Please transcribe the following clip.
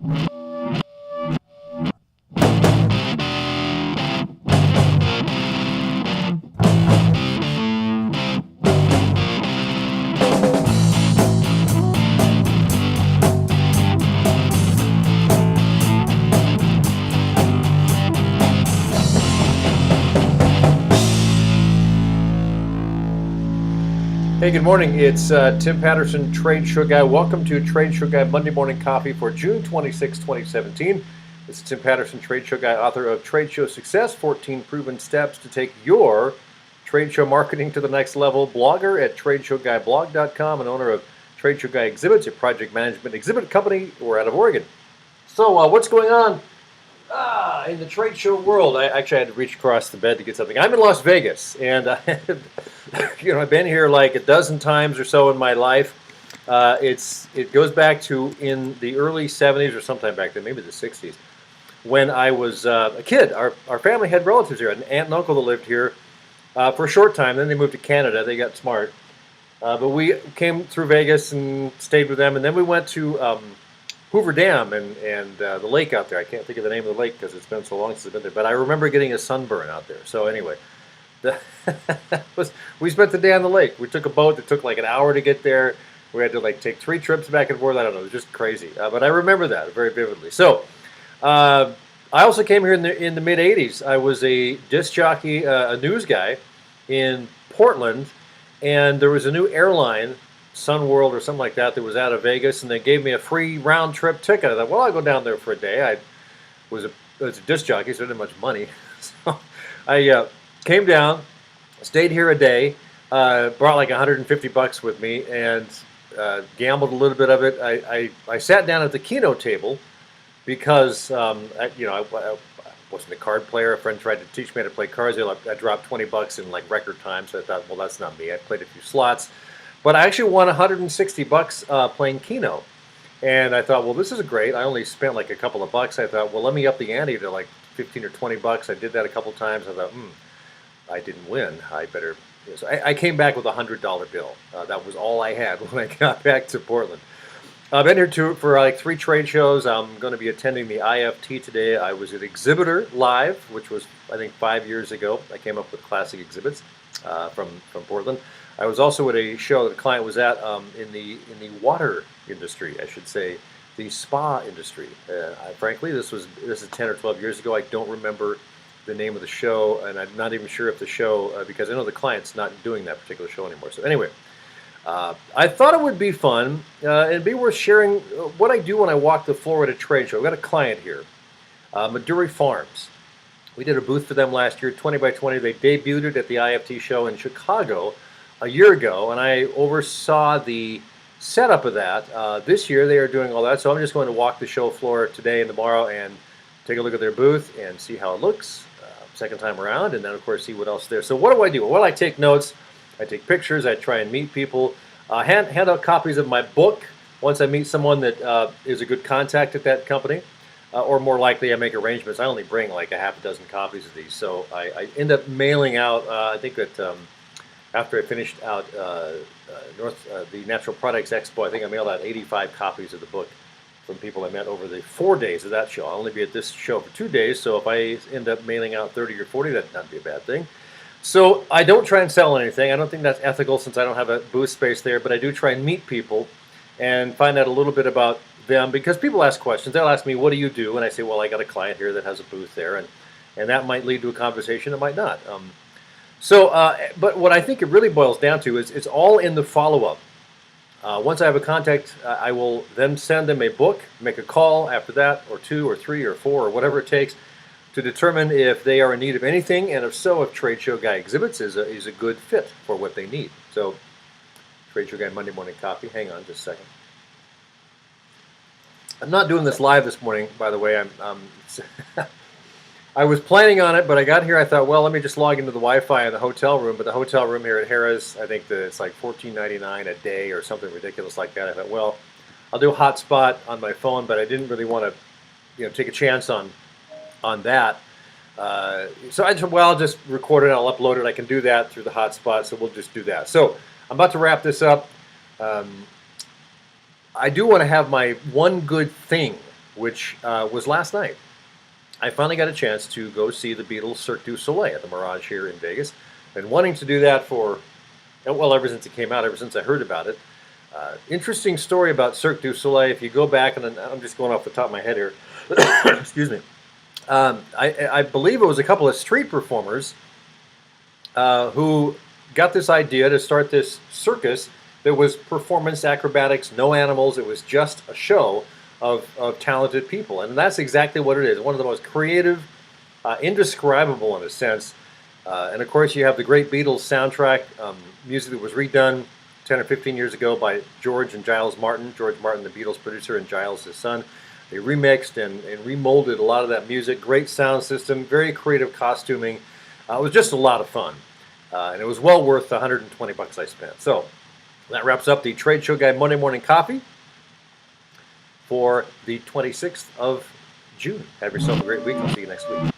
Hey, good morning. It's Tim Patterson, Trade Show Guy. Welcome to Trade Show Guy Monday Morning Coffee for June 26, 2017. This is Tim Patterson, Trade Show Guy, author of Trade Show Success, 14 Proven Steps to Take Your Trade Show Marketing to the Next Level, blogger at TradeshowGuyBlog.com, and owner of Trade Show Guy Exhibits, a project management exhibit company. We're out of Oregon. So what's going on in the trade show world? I actually had to reach across the bed to get something. I'm in Las Vegas, and I've been here like a dozen times or so in my life. It goes back to in the early 70s or sometime back then, maybe the 60s, when I was a kid. Our family had relatives here, an aunt and uncle that lived here for a short time. Then they moved to Canada. They got smart. But we came through Vegas and stayed with them, and then we went to Hoover Dam and the lake out there. I can't think of the name of the lake because it's been so long since I've been there. But I remember getting a sunburn out there. So anyway, we spent the day on the lake. We took a boat that took like an hour to get there. We had to take 3 trips back and forth. I don't know. It was just crazy. But I remember that very vividly. So I also came here in the mid 80s. I was a disc jockey, a news guy in Portland, and there was a new airline, Sun World or something like that was out of Vegas, and they gave me a free round trip ticket. I thought, well, I'll go down there for a day. I was a disc jockey, so I didn't have much money. So I came down, stayed here a day, brought like $150 with me, and gambled a little bit of it. I sat down at the keno table because I wasn't a card player. A friend tried to teach me how to play cards. I dropped $20 in like record time, so I thought, well, that's not me. I played a few slots. But I actually won $160 playing Keno. And I thought, well, this is great. I only spent like a couple of bucks. I thought, well, let me up the ante to like 15 or $20. I did that a couple times. I thought, I didn't win. I better. So I came back with a $100 bill. That was all I had when I got back to Portland. I've been here for like 3 trade shows. I'm going to be attending the IFT today. I was at Exhibitor Live, which was, I think, 5 years ago. I came up with classic exhibits from Portland. I was also at a show that a client was at in the water industry, I should say, the spa industry. Frankly, this is 10 or 12 years ago. I don't remember the name of the show, and I'm not even sure if the show, because I know the client's not doing that particular show anymore. So anyway, I thought it would be fun and be worth sharing what I do when I walk the floor at a trade show. I've got a client here, Maduri Farms. We did a booth for them last year, 20 by 20. They debuted it at the IFT show in Chicago a year ago, and I oversaw the setup of that. This year they are doing all that, so I'm just going to walk the show floor today and tomorrow and take a look at their booth and see how it looks second time around, and then of course see what else is there. So what do? Well, I take notes, I take pictures, I try and meet people, hand out copies of my book once I meet someone that is a good contact at that company, or more likely I make arrangements. I only bring like a half a dozen copies of these, so I end up mailing out, I think that after I finished out the Natural Products Expo, I think I mailed out 85 copies of the book from people I met over the 4 days of that show. I'll only be at this show for 2 days, so if I end up mailing out 30 or 40, that'd not be a bad thing. So I don't try and sell anything. I don't think that's ethical since I don't have a booth space there, but I do try and meet people and find out a little bit about them, because people ask questions. They'll ask me, what do you do? And I say, well, I got a client here that has a booth there, and that might lead to a conversation, it might not. But what I think it really boils down to is it's all in the follow-up. Once I have a contact, I will then send them a book, make a call after that, or 2 or 3 or 4 or whatever it takes, to determine if they are in need of anything, and if so, if Trade Show Guy Exhibits is a good fit for what they need. So, Trade Show Guy Monday Morning Coffee. Hang on just a second. I'm not doing this live this morning, by the way. I was planning on it, but I got here, I thought, well, let me just log into the Wi-Fi in the hotel room. But the hotel room here at Harrah's, I think that it's like $14.99 a day or something ridiculous like that. I thought, well, I'll do a hotspot on my phone, but I didn't really want to, take a chance on that. So I just, well, I'll just record it, I'll upload it. I can do that through the hotspot, so we'll just do that. So I'm about to wrap this up. I do want to have my one good thing which was last night. I finally got a chance to go see the Beatles Cirque du Soleil at the Mirage here in Vegas. Been wanting to do that for, well, ever since it came out, ever since I heard about it. Interesting story about Cirque du Soleil. If you go back, and I'm just going off the top of my head here, excuse me. I believe it was a couple of street performers who got this idea to start this circus that was performance acrobatics, no animals. It was just a show of talented people. And that's exactly what it is. One of the most creative, indescribable in a sense. And of course, you have the great Beatles soundtrack, music that was redone 10 or 15 years ago by George and Giles Martin. George Martin, the Beatles producer, and Giles, his son. They remixed and remolded a lot of that music. Great sound system, very creative costuming. It was just a lot of fun. And it was well worth the $120 I spent. So that wraps up the Trade Show Guy Monday Morning Coffee for the 26th of June. Have yourself a great week. I'll see you next week.